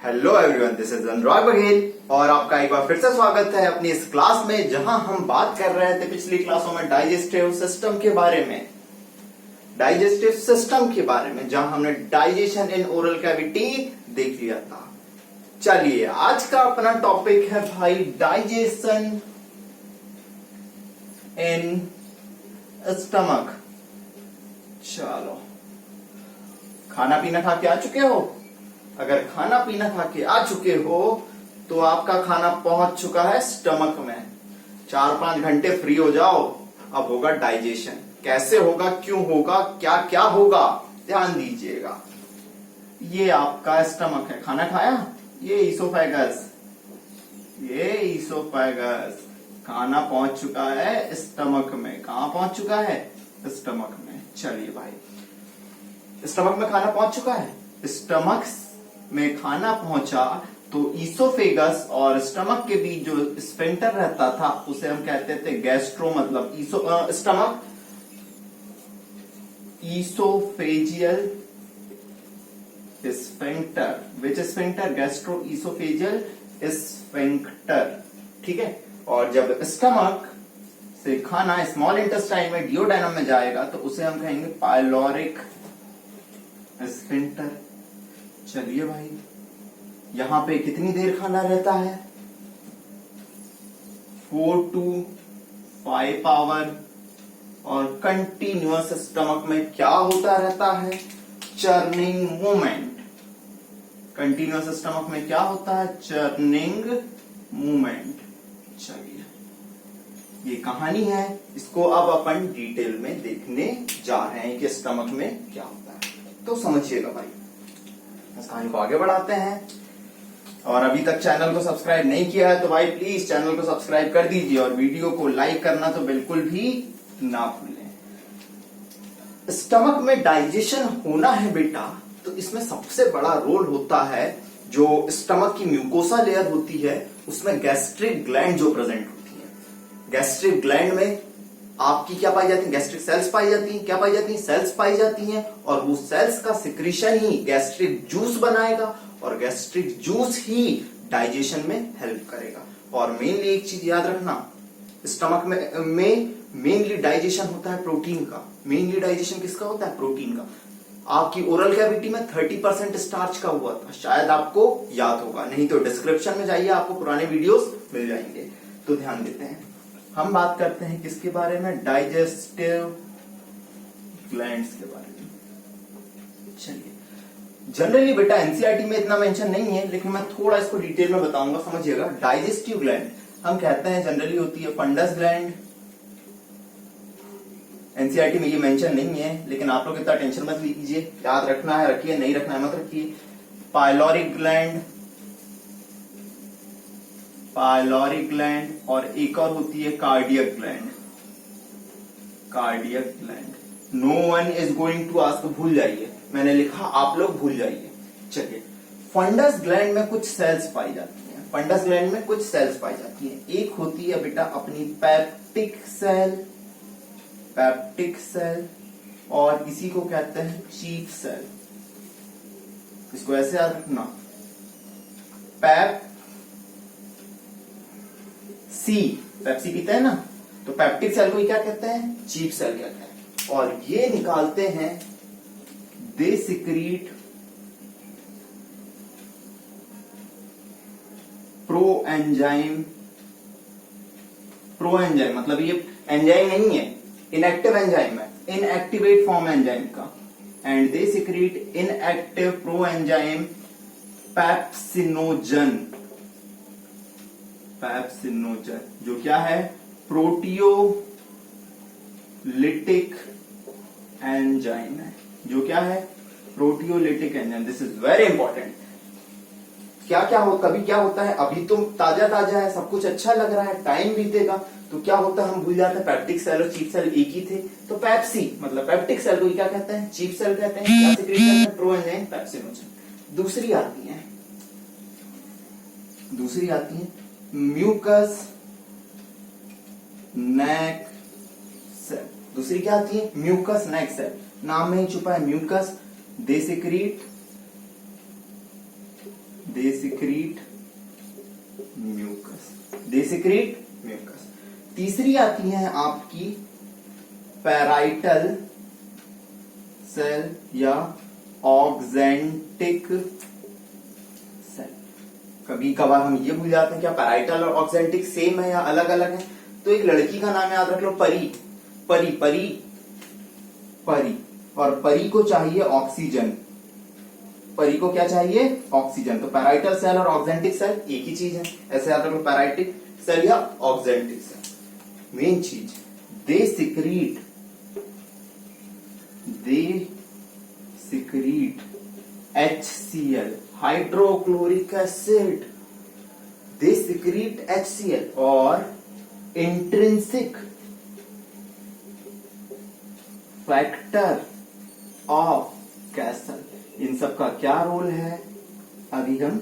Hello everyone, this is अनुराग बघेल और आपका एक बार फिर से स्वागत है अपनी इस क्लास में, जहां हम बात कर रहे थे पिछली क्लासों में डाइजेस्टिव सिस्टम के बारे में। जहां हमने डाइजेशन इन ओरल कैविटी देख लिया था। चलिए, आज का अपना टॉपिक है भाई डाइजेशन इन स्टमक। चलो, खाना पीना खा के आ चुके हो? अगर खाना पीना खा के आ चुके हो तो आपका खाना पहुंच चुका है स्टमक में। 4-5 घंटे फ्री हो जाओ, अब होगा डाइजेशन। कैसे होगा, क्यों होगा, क्या क्या होगा, ध्यान दीजिएगा। ये आपका स्टमक है, खाना खाया, ये ईसोफेगस। खाना पहुंच चुका है स्टमक में। कहां पहुंच चुका है? स्टमक में। चलिए भाई, स्टमक में खाना पहुंच चुका है। स्टमक में खाना पहुंचा तो ईसोफेगस और स्टमक के बीच जो स्फिंक्टर रहता था उसे हम कहते थे गैस्ट्रो, मतलब स्टमक ईसोफेजियल स्फिंक्टर। विच स्फिंक्टर? Gastro oesophageal sphincter. ठीक है। और जब स्टमक से खाना स्मॉल इंटेस्टाइन में डियोडाइनम में जाएगा तो उसे हम कहेंगे पाइलोरिक स्फिंक्टर। चलिए भाई, यहां पे कितनी देर खाना रहता है? 4 to 5 आवर। और कंटिन्यूअस स्टमक में क्या होता रहता है? Churning movement. कंटिन्यूअस स्टमक में क्या होता है? Churning movement. चलिए, ये कहानी है, इसको अब अपन डिटेल में देखने जा रहे हैं कि स्टमक में क्या होता है। तो समझिएगा भाई, इस कहानी को आगे बढ़ाते हैं। और अभी तक चैनल को सब्सक्राइब नहीं किया है तो भाई प्लीज चैनल को सब्सक्राइब कर दीजिए और वीडियो को लाइक करना तो बिल्कुल भी ना भूलें। स्टमक में डाइजेशन होना है बेटा, तो इसमें सबसे बड़ा रोल होता है जो स्टमक की म्यूकोसा लेयर होती है, उसमें गैस्ट्रिक ग्लैंड जो प्रेजेंट होती है। गैस्ट्रिक ग्लैंड में आपकी क्या पाई जाती है? गैस्ट्रिक सेल्स पाई जाती हैं। क्या पाई जाती हैं? सेल्स पाई जाती हैं। और वो सेल्स का सिक्रीशन ही गैस्ट्रिक जूस बनाएगा और गैस्ट्रिक जूस ही डाइजेशन में हेल्प करेगा। और मेनली एक चीज याद रखना, स्टमक में मेनली डाइजेशन होता है प्रोटीन का। मेनली डाइजेशन किसका होता है? प्रोटीन का। आपकी ओरल कैविटी में 30% स्टार्च का हुआ था, शायद आपको याद होगा, नहीं तो डिस्क्रिप्शन में जाइए, आपको पुराने वीडियोस मिल जाएंगे। तो ध्यान देते हैं, हम बात करते हैं किसके बारे में? डाइजेस्टिव ग्लैंड्स के बारे में। चलिए, जनरली बेटा एनसीईआरटी में इतना मेंशन नहीं है, लेकिन मैं थोड़ा इसको डिटेल में बताऊंगा, समझिएगा। डाइजेस्टिव ग्लैंड हम कहते हैं जनरली होती है फंडस ग्लैंड। एनसीईआरटी में ये मेंशन नहीं है, लेकिन आप लोग इतना टेंशन मत लीजिए, याद रखना है रखिए, नहीं रखना है मत रखिए। पाइलोरिक ग्लैंड, पाइलोरिक ग्लैंड, और एक और होती है cardiac gland. Cardiac gland no one is going to ask, भूल जाइए, मैंने लिखा, आप लोग भूल जाइए। चलिए, फंडस ग्लैंड में कुछ सेल्स पाई जाती हैं। फंडस ग्लैंड में कुछ सेल्स पाई जाती हैं। एक होती है बेटा अपनी पेप्टिक सेल, पेप्टिक सेल, और इसी को कहते हैं चीफ सेल। इसको ऐसे याद रखना, पेप्सी पीते हैं ना, तो पेप्टिक सेल को क्या कहते हैं? चीफ सेल कहते हैं। और ये निकालते हैं, दे सिक्रीट प्रो एंजाइम मतलब ये एंजाइम नहीं है, इनएक्टिव एंजाइम है, इनएक्टिवेट फॉर्म एंजाइम का। And they secrete inactive pro enzyme pepsinogen. Pepsinogen जो क्या है? प्रोटियोलिटिक एंजाइम है। जो क्या है? Proteolytic enzyme. This is very important. क्या क्या हो, कभी क्या होता है, अभी तो ताजा ताजा है, सब कुछ अच्छा लग रहा है, टाइम बीतेगा तो क्या होता है, हम भूल जाते हैं पेप्टिक सेल और चीफ सेल एक ही थे। तो पेप्सी मतलब पेप्टिक सेल को क्या कहते हैं? चीफ सेल कहते हैं। क्या सिक्रीट करते हैं? Pro enzyme pepsinogen. दूसरी आती है म्यूकस नेक सेल। दूसरी क्या आती है? Mucus neck cell. नाम में ही छुपा है mucus. They secrete they secrete mucus, they secrete mucus. तीसरी आती है आपकी पैराइटल सेल या ऑक्जेंटिक सेल। कभी कभार हम ये भूल जाते हैं क्या पैराइटल और ऑक्जेंटिक सेम है या अलग अलग है। तो एक लड़की का नाम याद रख लो, परी। परी परी परी, और परी को चाहिए ऑक्सीजन। परी को क्या चाहिए? ऑक्सीजन। तो पैराइटल सेल और ऑक्जेंटिक सेल एक ही चीज है, ऐसे याद रखो, पैराइटिक सेल या ऑक्जेंटिक सेल। मेन चीज, they secrete HCl, hydrochloric acid. They secrete HCl और इंट्रिंसिक फैक्टर ऑफ कैसल। इन सब का क्या रोल है अभी हम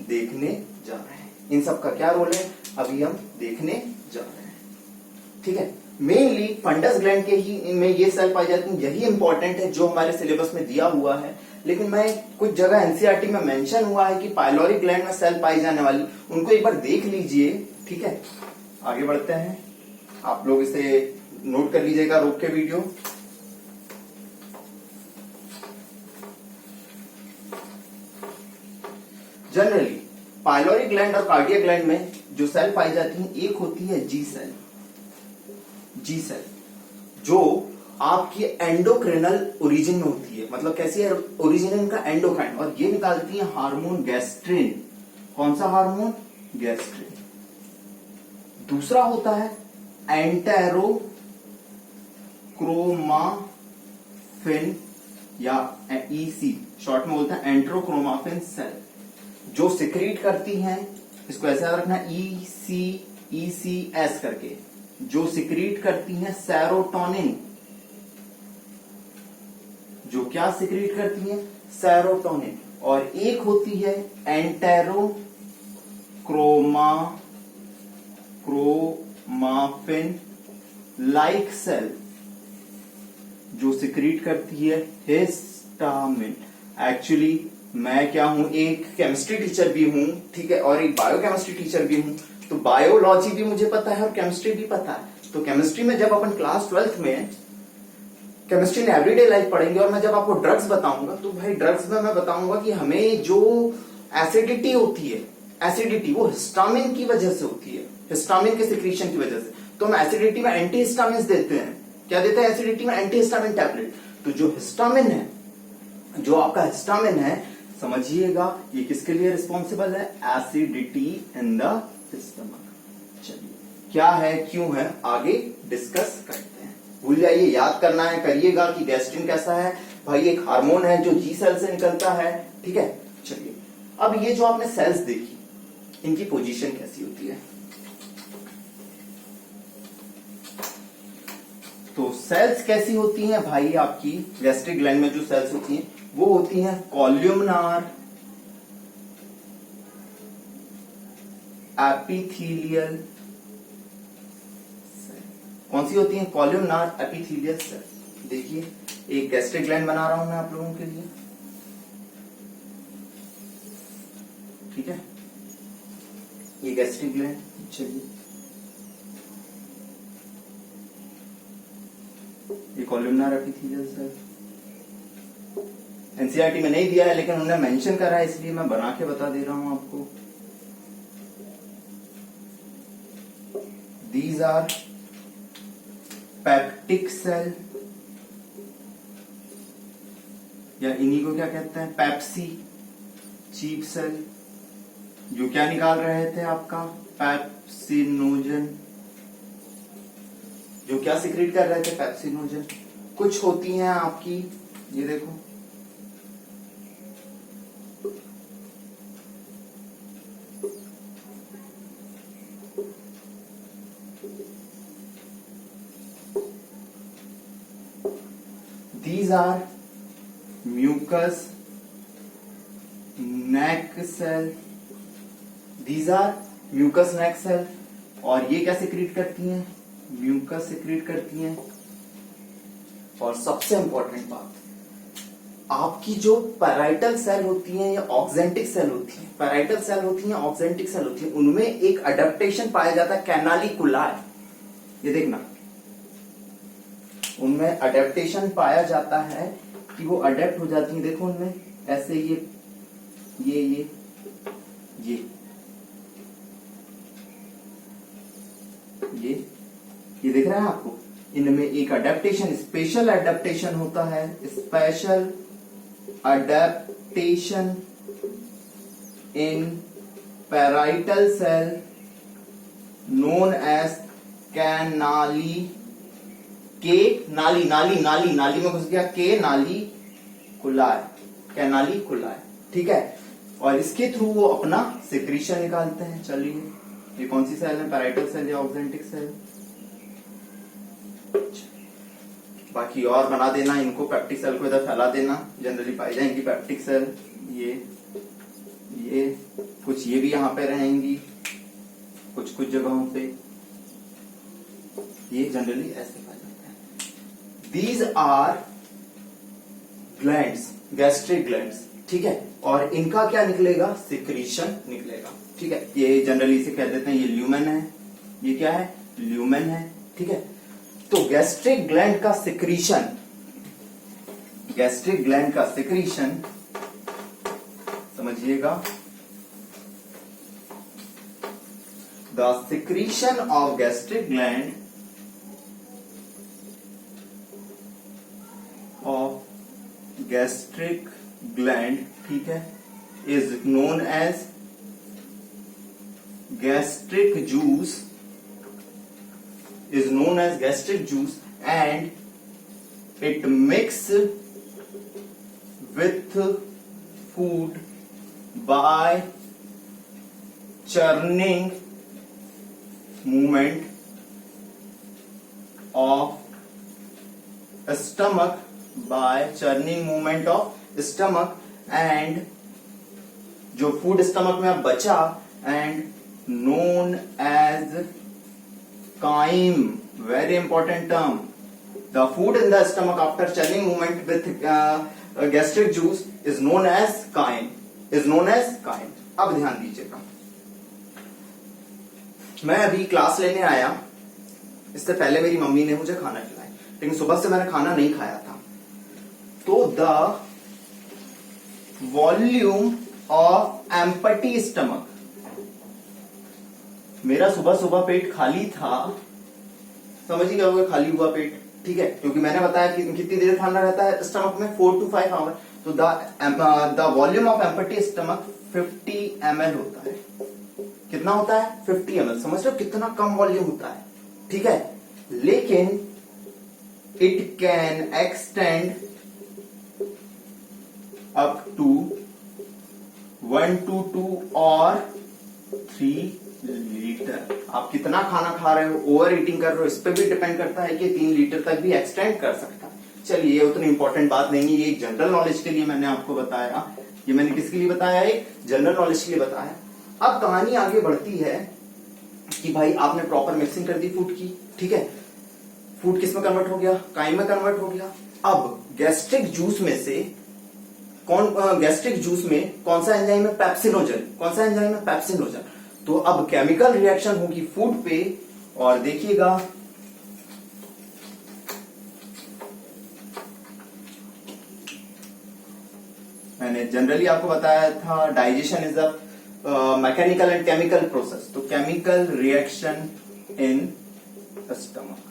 देखने जा रहे हैं। इन सब का क्या रोल है अभी हम देखने जा रहे हैं। ठीक है, मेनली फंडस ग्लैंड के ही में ये सेल पाई जाती है, यही इंपॉर्टेंट है जो हमारे सिलेबस में दिया हुआ है। लेकिन मैं कुछ जगह एनसीईआरटी में मेंशन हुआ है कि पाइलोरिक ग्लैंड में सेल पाई जाने वाली, उनको एक बार देख लीजिए। ठीक है, आगे बढ़ते हैं, आप लोग इसे नोट कर लीजिएगा रोक के वीडियो। जनरली पाइलोरिक ग्लैंड और कार्डियक ग्लैंड में जो सेल पाई जाती है, एक होती है जी सेल। जी सेल जो आपकी एंडोक्रिनल ओरिजिन में होती है, मतलब कैसी है ओरिजिन इनका, एंडोक्राइन, और ये निकालती है हार्मोन गैस्ट्रिन। कौन सा हार्मोन? गैस्ट्रिन। दूसरा होता है एंटेरोक्रोमाफिन या ईसी, शॉर्ट में बोलते हैं एंटेरोक्रोमाफिन सेल, जो सिक्रीट करती हैं, इसको ऐसे याद रखना, ECS करके, जो सिक्रीट करती हैं सेरोटोनिन। जो क्या सिक्रीट करती हैं? सेरोटोनिन। और एक होती है एंटेरोक्रोमाफिन लाइक सेल, जो सिक्रीट करती है हिस्टामिन। एक्चुअली मैं क्या हूं, एक केमिस्ट्री टीचर भी हूं, ठीक है, और एक बायोकेमिस्ट्री टीचर भी हूं। तो बायोलॉजी भी मुझे पता है और केमिस्ट्री भी पता है। तो केमिस्ट्री में जब अपन क्लास 12th में केमिस्ट्री में एवरीडे लाइफ पढ़ेंगे, और मैं जब आपको ड्रग्स बताऊंगा, तो भाई ड्रग्स में मैं बताऊंगा कि हमें जो एसिडिटी होती है, एसिडिटी वो हिस्टामिन की वजह से होती है, हिस्टामिन के सिक्रीशन की वजह से। तो हम एसिडिटी में एंटी हिस्टामिन देते हैं। क्या देते हैं एसिडिटी में? Anti histamine tablet. तो जो हिस्टामिन है, जो आपका हिस्टामिन है, समझिएगा ये किसके लिए रिस्पॉन्सिबल है? Acidity in the stomach. चलिए, क्या है, क्यों है, आगे डिस्कस करते हैं। भूल जाइए, याद करना है, करिएगा कि गैस्ट्रिन कैसा है भाई, एक हार्मोन है जो जी सेल से निकलता है। ठीक है, चलिए, अब ये जो आपने सेल्स देखी, इनकी पोजीशन कैसी होती है? तो सेल्स कैसी होती हैं भाई, आपकी गैस्ट्रिक ग्लैंड में जो सेल्स होती हैं वो होती हैं कॉल्यूमनार एपिथेलियल। कौन सी होती हैं? Columnar epithelial cell. देखिए, एक गैस्ट्रिक ग्लैंड बना रहा हूं मैं आप लोगों के लिए। ठीक है, ये गैस्ट्रिक ग्लैंड। चलिए, ये कॉल्यूमनार एपिथेलियल सेल एनसीईआरटी में नहीं दिया है, लेकिन उन्होंने मेंशन करा है, इसलिए मैं बना के बता दे रहा हूं आपको। दीज आर पेप्टिक सेल, या इन्हीं को क्या कहते हैं? पेप्सी चीप सेल, जो क्या निकाल रहे थे आपका? पेप्सिनोजन। जो क्या सिक्रीट कर रहे थे? पेप्सिनोजन। कुछ होती हैं आपकी, ये देखो, these are mucus neck cell, these are mucus neck cell, और ये क्या सिक्रीट करती हैं? म्यूकस सिक्रीट करती हैं। और सबसे इंपॉर्टेंट बात, आपकी जो पैराइटल सेल होती है या ऑक्जेंटिक सेल होती है, पैराइटल सेल होती है, ऑक्जेंटिक सेल होती है, उनमें एक अडेप्टेशन पाया जाता है कैनालिकुलार। ये देखना, उनमें अडेप्टेशन पाया जाता है कि वो अडेप्ट हो जाती है। देखो उनमें ऐसे ये ये दिख रहा है आपको, इनमें एक अडेप्टेशन, स्पेशल अडेप्टेशन होता है, स्पेशल अडेप्टेशन इन पैराइटल सेल नोन एज कैनाली, के नाली, नाली में घुस गया, के नाली कुलाय, कैनाली कुलाय, ठीक है। और इसके थ्रू वो अपना सिक्रीशन निकालते हैं। चलिए, ये कौन सी सेल है, पैराइटल सेल या ऑक्जेंटिक सेल? बाकी और बना देना इनको, पेप्टिक सेल को इधर फैला देना, जनरली पाई जाएंगी पेप्टिक सेल। ये कुछ ये भी यहां पे रहेंगी कुछ जगहों पे, ये जनरली ऐसे पाए जाते हैं। These are glands, gastric glands, ठीक है। और इनका क्या निकलेगा, सिक्रीशन निकलेगा, ठीक है। ये जनरली इसे कह देते हैं, ये ल्यूमेन है, ये क्या है, ल्यूमेन है, ठीक है। तो गैस्ट्रिक ग्लैंड का सिक्रीशन, गैस्ट्रिक ग्लैंड का सिक्रीशन समझिएगा, the secretion of gastric gland ठीक है, is known as gastric juice, is known as gastric juice, and it mix with food by churning movement of stomach, by churning movement of stomach, and जो food stomach में बचा, and known as chyme, very important term. The food in the stomach after churning movement with gastric juice is known as chyme, is known as chyme. अब ध्यान दीजिएगा, मैं अभी class लेने आया, इससे पहले मेरी मम्मी ने मुझे खाना खिलाया, लेकिन सुबह से मैंने खाना नहीं खाया था। तो the volume of empty stomach, मेरा सुबह सुबह पेट खाली था, समझ ही गए खाली हुआ पेट, ठीक है, क्योंकि मैंने बताया कि कितनी देर खाना रहता है स्टमक में, 4 to 5 आवर। तो the volume of empty stomach 50 ml होता है। कितना होता है, 50 ml। समझ रहे हो कितना कम वॉल्यूम होता है, ठीक है। लेकिन it can extend up to 1 to 2 और 3 लीटर। आप कितना खाना खा रहे हो, ओवर ईटिंग कर रहे हो, इस पे भी डिपेंड करता है कि 3 लीटर तक भी एक्सटेंड कर सकता है। चलिए, ये उतनी इंपॉर्टेंट बात नहीं है, ये जनरल नॉलेज के लिए मैंने आपको बताया। ये मैंने किसके लिए बताया, एक जनरल नॉलेज के लिए बताया। अब कहानी आगे बढ़ती है कि भाई आपने प्रॉपर मिक्सिंग कर दी फूड की, ठीक है, फूड किस में कन्वर्ट हो गया, काइम में कन्वर्ट हो गया। अब गैस्ट्रिक जूस में से गैस्ट्रिक जूस में कौन सा एंजाइम है, पेप्सिनोजन। कौन सा एंजाइम है, पेप्सिनोजन। तो अब केमिकल रिएक्शन होगी फूड पे, और देखिएगा मैंने जनरली आपको बताया था, digestion is a mechanical and chemical process. तो केमिकल रिएक्शन इन स्टमक,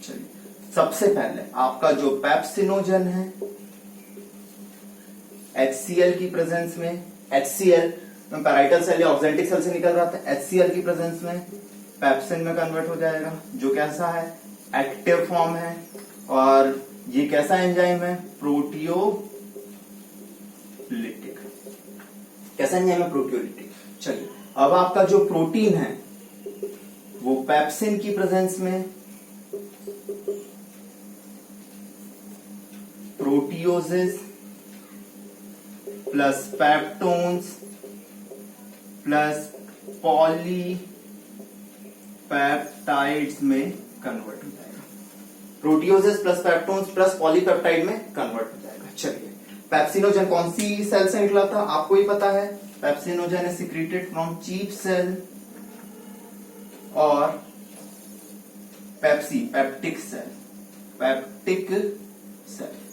चलिए सबसे पहले आपका जो पेप्सिनोजन है, HCl की प्रेजेंस में, HCl पैराइटल सेल या ऑक्जेंटिक सेल से निकल रहा था, HCl की प्रेजेंस में पेप्सिन में कन्वर्ट हो जाएगा, जो कैसा है, एक्टिव फॉर्म है। और ये कैसा एंजाइम है, प्रोटियोलिटिक। कैसा एंजाइम है, प्रोटियोलिटिक। चलिए, अब आपका जो प्रोटीन है वो पेप्सिन की प्रेजेंस में प्रोटियोसिस प्लस पेप्टोन्स प्लस पॉलीपेप्टाइड्स में कन्वर्ट हो जाएगा। Proteoses plus peptones plus polypeptide में कन्वर्ट हो जाएगा। चलिए, पेप्सिनोजन कौन सी सेल से निकला था, आपको ही पता है। Pepsinogen is secreted from chief cell और पेप्टिक सेल,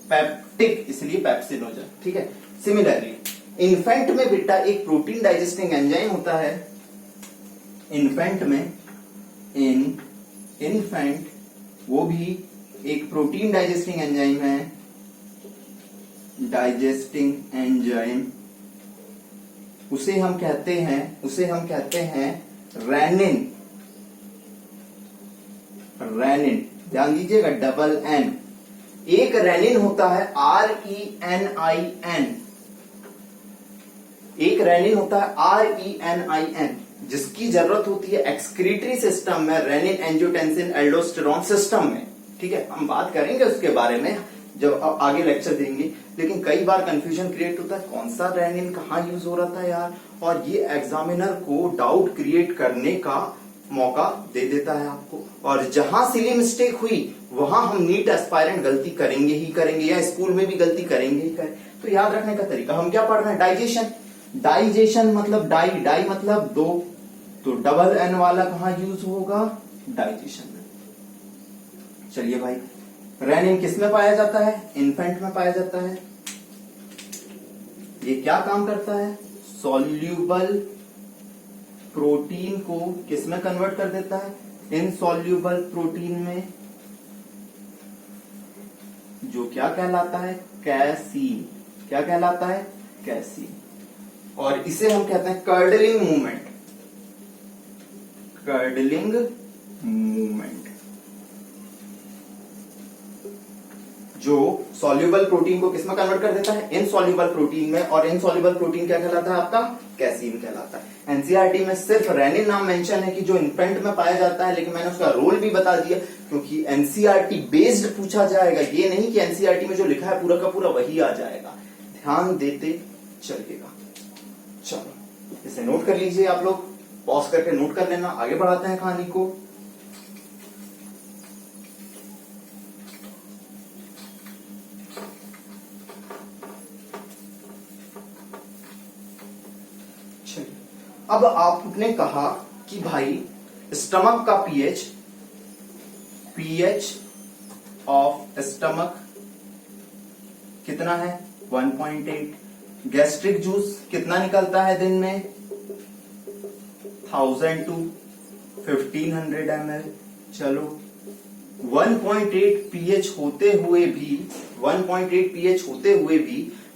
पेप्टिक इसलिए पेप्सिनोजन, ठीक है। सिमिलरली इन्फेंट में बेटा एक प्रोटीन डाइजेस्टिंग एंजाइम होता है, इन्फेंट वो भी एक प्रोटीन डाइजेस्टिंग एंजाइम है, डाइजेस्टिंग एंजाइम, उसे हम कहते हैं रेनिन। ध्यान दीजिएगा, डबल एन। एक रेनिन होता है RENIN, एक रेनिन होता है RENIN, जिसकी जरूरत होती है एक्सक्रीटरी सिस्टम में, रेनिन एंजियोटेंसिन एल्डोस्टेरॉन सिस्टम में, ठीक है। हम बात करेंगे उसके बारे में जब आगे लेक्चर देंगे। लेकिन कई बार कंफ्यूजन क्रिएट होता है, कौन सा रेनिन कहाँ यूज हो रहा था यार, और ये एग्जामिनर को डाउट क्रिएट करने का मौका दे देता है आपको। और जहां सिली मिस्टेक हुई वहां हम नीट एस्पायरेंट गलती करेंगे ही करेंगे, या स्कूल में भी गलती करेंगे ही करेंगे। तो याद रखने का तरीका, हम क्या पढ़ रहे हैं, डाइजेशन मतलब डाई मतलब दो, तो डबल एन वाला कहां यूज होगा, डाइजेशन में। चलिए भाई, रेनिन किस में पाया जाता है, इन्फेंट में पाया जाता है। ये क्या काम करता है, सॉल्यूबल प्रोटीन को किस में कन्वर्ट कर देता है, इनसॉल्यूबल प्रोटीन में, जो क्या कहलाता है, कैसीन। क्या कहलाता है, कैसीन। और इसे हम कहते हैं कर्डलिंग मूवमेंट, जो सॉल्यूबल प्रोटीन को किसमें कन्वर्ट कर देता है, इनसॉल्यूबल प्रोटीन में। और इनसॉल्यूबल प्रोटीन क्या कहलाता है आपका, कैसीन कहलाता है। एनसीईआरटी में सिर्फ रेनिन नाम मेंशन है कि जो इन्फेंट में पाया जाता है, लेकिन मैंने उसका रोल भी बता दिया, क्योंकि एनसीईआरटी बेस्ड पूछा जाएगा, ये नहीं कि एनसीईआरटी में जो लिखा है पूरा का पूरा वही आ जाएगा। ध्यान देते चलिएगा। चलो, इसे नोट कर लीजिए, आप लोग पॉज करके नोट कर लेना। आगे बढ़ाते हैं कहानी को। अब आपने कहा कि भाई स्टमक का पीएच ऑफ स्टमक कितना है, 1.8। गैस्ट्रिक जूस कितना निकलता है दिन में, 1000 to 1500 ml। चलो, 1.8 पीएच होते हुए भी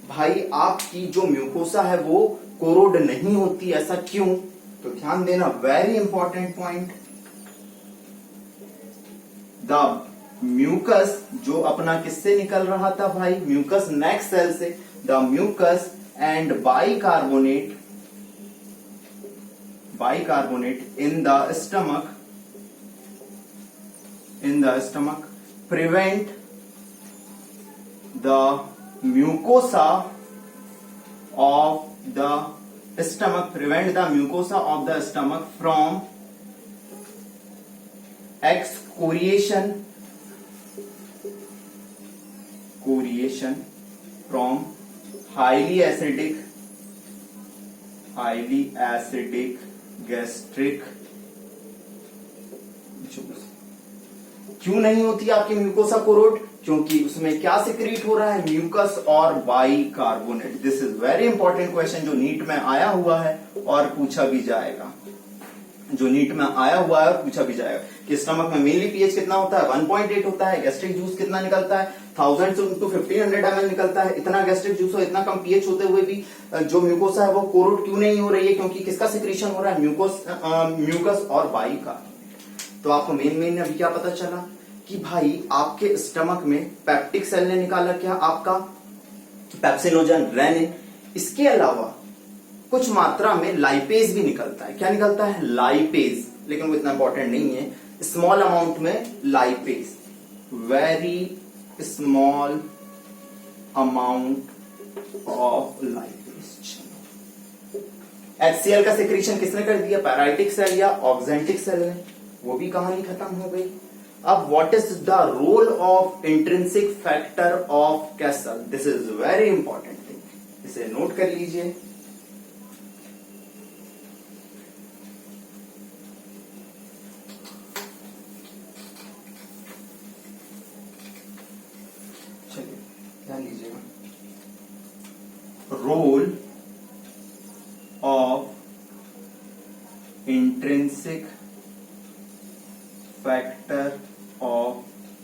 भाई आपकी जो म्यूकोसा है वो कोरोड नहीं होती, ऐसा क्यों, तो ध्यान देना, very important point. The mucus जो अपना किससे निकल रहा था भाई, म्यूकस नेक्स्ट सेल से, the mucus and bicarbonate in the stomach prevent the mucosa of the stomach from excoriation from highly acidic gastric juice. क्यों नहीं होती आपकी म्यूकोसा कोरोड, क्योंकि उसमें क्या सिक्रीट हो रहा है, म्यूकस और bicarbonate. This is very important question जो नीट में आया हुआ है और पूछा भी जाएगा, कि स्टमक में मेनली पीएच कितना होता है, 1.8 होता है। गैस्ट्रिक जूस कितना निकलता है, 1000 to 1500 ml निकलता है। इतना गैस्ट्रिक जूस और इतना कम पीएच होते हुए भी जो म्यूकोसा है वो कोरोड क्यों नहीं हो रही है, क्योंकि किसका सिक्रीशन हो रहा है, म्यूकस और बाइकार्बोनेट। तो आपको मेन अभी क्या पता चला कि भाई आपके स्टमक में पेप्टिक सेल ने निकाला क्या, आपका पेप्सिनोजन, रेनिन। इसके अलावा कुछ मात्रा में लाइपेज भी निकलता है। क्या निकलता है, लाइपेज, लेकिन वो इतना इंपॉर्टेंट नहीं है। स्मॉल अमाउंट में lipase, very small amount of lipase. HCl का सिक्रीशन किसने कर दिया, पैराइटिक सेल या ऑक्जेंटिक सेल ने, वो भी कहानी खत्म हो गई। अब what is the role of intrinsic factor of Castle, this is very important thing, इसे नोट कर लीजिए। चलिए ध्यान लीजिएगा, role of intrinsic factor of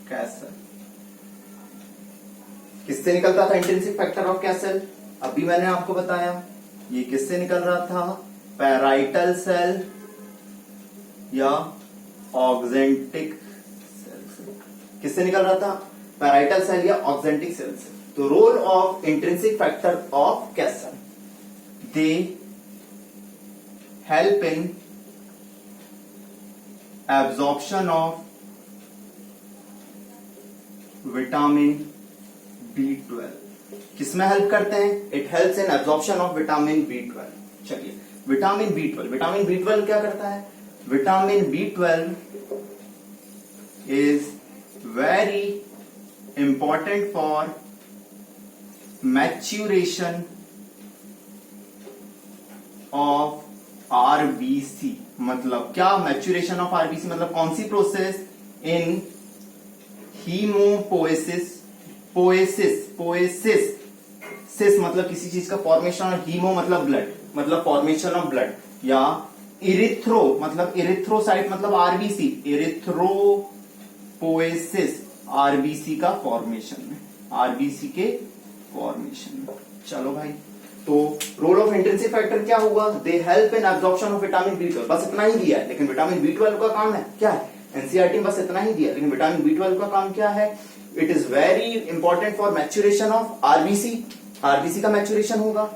Castle. किससे निकलता था इंट्रिंसिक फैक्टर ऑफ कैसल? अभी मैंने आपको बताया, ये किससे निकल रहा था, पैराइटल सेल या ऑक्जेंटिक सेल से। किससे निकल रहा था? पैराइटल सेल या ऑक्जेंटिक सेल से। तो role of intrinsic factor of Castle, they help in absorption of vitamin B12। किसमें हेल्प करते हैं? It helps in absorption of vitamin B12। चलिए, विटामिन B12 क्या करता है? Vitamin B12 is very important for maturation of RBC. मतलब क्या? Maturation of RBC मतलब कौन सी प्रोसेस? इन हीमोपोएसिस, पोएसिस सिस मतलब किसी चीज का फॉर्मेशन, और हीमो मतलब ब्लड, मतलब फॉर्मेशन ऑफ ब्लड, या इरिथ्रो मतलब इरिथ्रोसाइट मतलब आरबीसी, इरिथ्रोपोएसिस आरबीसी का फॉर्मेशन में, आरबीसी के फॉर्मेशन में। चलो भाई, तो रोल ऑफ इंट्रिंसिक फैक्टर क्या हुआ? दे help in absorption of vitamin B12। बस इतना ही दिया है, लेकिन विटामिन B12 का काम है क्या है? एनसीईआरटी बस इतना ही दिया, लेकिन विटामिन B12 का काम क्या है? It is very important for maturation of RBC. RBC का मैच्यूरेशन होगा,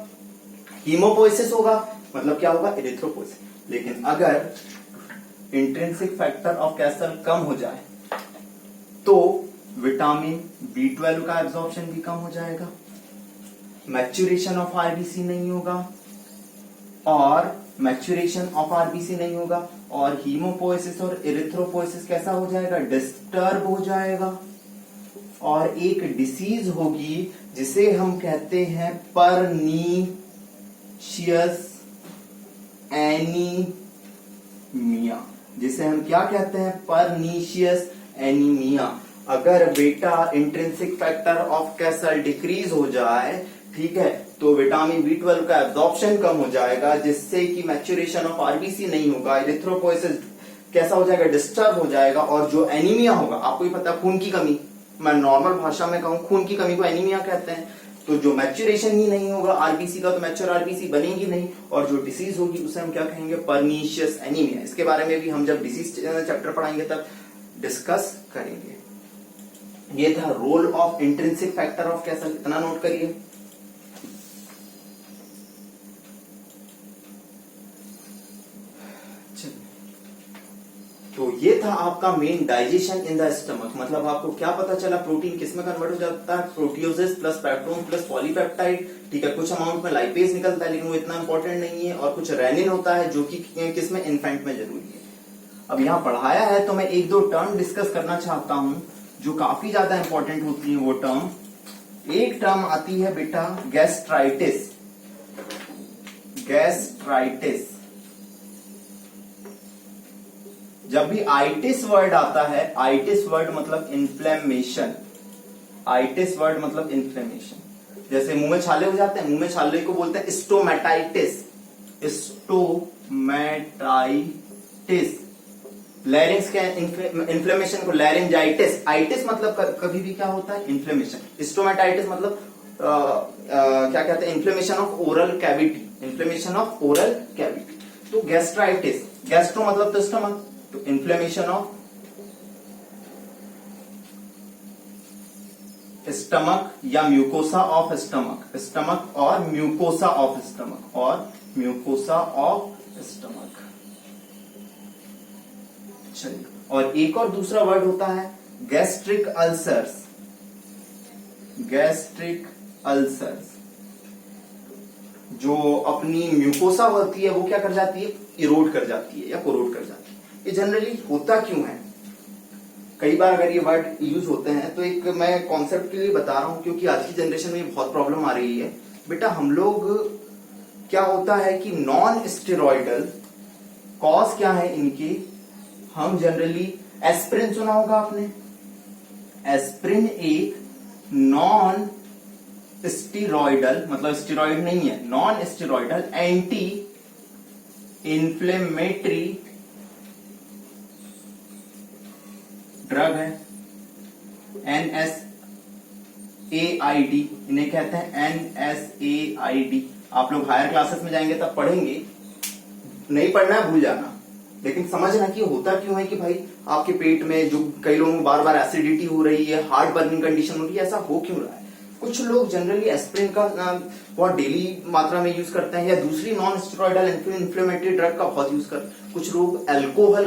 हीमोपोएसिस होगा, मतलब क्या होगा? इरिथ्रोपोएसिस। लेकिन अगर इंट्रिंसिक फैक्टर ऑफ कैसल कम हो जाए तो विटामिन B12 का एब्जॉर्प्शन भी कम हो जाएगा, मैच्यूरेशन ऑफ आरबीसी नहीं होगा, और मैच्यूरेशन ऑफ आरबीसी नहीं होगा, और हीमोपोएसिस और इरिथ्रोपोएसिस कैसा हो जाएगा? डिस्टर्ब हो जाएगा, और एक डिसीज होगी जिसे हम कहते हैं परनीशियस एनीमिया। जिसे हम क्या कहते हैं? Pernicious anaemia. अगर बेटा intrinsic factor of castle decrease हो जाए, ठीक है, तो विटामिन B12 का एब्जॉर्प्शन कम हो जाएगा, जिससे कि मैच्यूरेशन ऑफ आरबीसी नहीं होगा, इरिथ्रोपोएसिस कैसा हो जाएगा? डिस्टर्ब हो जाएगा, और जो एनीमिया होगा, आपको ही पता है खून की कमी, मैं नॉर्मल भाषा में कहूं खून की कमी को एनीमिया कहते हैं। तो जो मैच्यूरेशन ही नहीं होगा आरबीसी का, तो मैच्योर आरबीसी बनेगी नहीं, और जो डिसीज होगी उसे हम क्या कहेंगे? Pernicious anaemia. इसके बारे में भी हम जब डिसीज चैप्टर पढ़ाएंगे तब डिस्कस करेंगे। ये था role of intrinsic factor of Castle, इतना नोट करिए। तो ये था आपका main digestion in the stomach. मतलब आपको क्या पता चला? प्रोटीन किस में कन्वर्ट हो जाता है? प्रोटियोसिस प्लस पेप्टोन प्लस पॉलीपेप्टाइड, ठीक है। कुछ अमाउंट में लाइपेज निकलता है, लेकिन वो इतना इंपॉर्टेंट नहीं है, और कुछ रेनिन होता है जो कि किस में? इन्फेंट में जरूरी है। अब यहाँ पढ़ाया है तो मैं एक दो टर्म डिस्कस करना चाहता हूं जो काफी ज्यादा इंपॉर्टेंट होती है। वो टर्म, एक टर्म आती है बेटा गैस्ट्राइटिस। गैस्ट्राइटिस, जब भी आइटिस वर्ड आता है, आइटिस वर्ड मतलब इन्फ्लेमेशन, आइटिस वर्ड मतलब इन्फ्लेमेशन। जैसे मुंह में छाले हो जाते हैं, मुंह में छाले को बोलते हैं स्टोमेटाइटिस, स्टोमेटाइटिस। लैरिंग्स के इन्फ्लेमेशन को लैरिंजाइटिस। आइटिस मतलब कभी भी क्या होता है? इन्फ्लेमेशन। स्टोमेटाइटिस मतलब क्या कहते हैं? Inflammation of oral cavity, inflammation of oral cavity. तो गैस्ट्राइटिस, गैस्ट्रो मतलब तो स्टमक, तो इन्फ्लेमेशन ऑफ स्टमक या म्यूकोसा ऑफ स्टमक, स्टमक और म्यूकोसा ऑफ स्टमक, और म्यूकोसा ऑफ स्टमक। चलिए, और एक और दूसरा वर्ड होता है गैस्ट्रिक अल्सर्स। गैस्ट्रिक अल्सर्स जो अपनी म्यूकोसा होती है वो क्या कर जाती है? इरोड कर जाती है या कोरोड कर जाती है। ये जनरली होता क्यों है? कई बार अगर ये वर्ड यूज होते हैं तो एक मैं कॉन्सेप्ट के लिए बता रहा हूं, क्योंकि आज की जनरेशन में बहुत प्रॉब्लम आ रही है। बेटा हम लोग क्या होता है कि नॉन स्टेरॉइडल कॉज क्या है इनकी, हम जनरली एस्प्रिन सुना होगा आपने, एस्प्रिन एक नॉन स्टेरॉइडल, मतलब स्टेरॉइड नहीं है, non steroidal anti inflammatory drug है। NSAID इन्हें कहते हैं, NSAID। आप लोग हायर क्लासेस में जाएंगे तब पढ़ेंगे, नहीं पढ़ना है भूल जाना, लेकिन समझना कि होता क्यों है कि भाई आपके पेट में जो कई लोगों को बार बार एसिडिटी हो रही है, हार्ट बर्निंग कंडीशन हो रही है, ऐसा हो क्यों रहा है। कुछ लोग जनरली एस्प्रिन का बहुत डेली मात्रा में यूज करते हैं, या दूसरी non steroidal anti inflammatory drug का बहुत यूज करते हैं। कुछ लोग अल्कोहल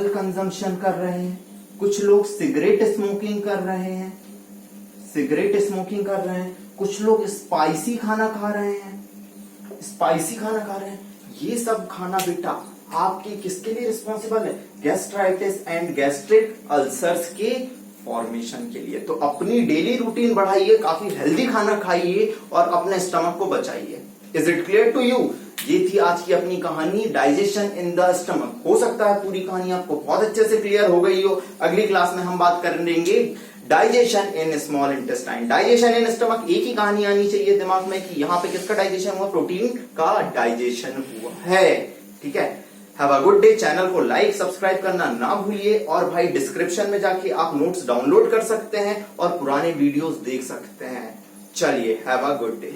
कंजम्पशन कर रहे हैं, कुछ लोग सिगरेट स्मोकिंग कर रहे हैं, कुछ लोग स्पाइसी खाना खा रहे हैं, ये सब खाना बेटा आपके किसके लिए रिस्पॉन्सिबल है, गैस्ट्राइटिस एंड गैस्ट्रिक अल्सर्स के फॉर्मेशन के लिए। तो अपनी डेली रूटीन बढ़ाइए, काफी हेल्दी खाना खाइए और अपने स्टमक को बचाइए। Is it clear to you? ये थी आज की अपनी कहानी, डाइजेशन इन द स्टमक। हो सकता है पूरी कहानी आपको बहुत अच्छे से क्लियर हो गई हो। अगली क्लास में हम बात करेंगे digestion in small intestine, digestion in stomach. एक ही कहानी आनी चाहिए दिमाग में कि यहाँ पे किसका डाइजेशन हुआ, प्रोटीन का डाइजेशन हुआ है। ठीक है, have a good day. Channel को लाइक सब्सक्राइब करना ना भूलिए, और भाई डिस्क्रिप्शन में जाके आप नोट्स डाउनलोड कर सकते हैं और पुराने वीडियोस देख सकते हैं। चलिए, हैव अ गुड डे।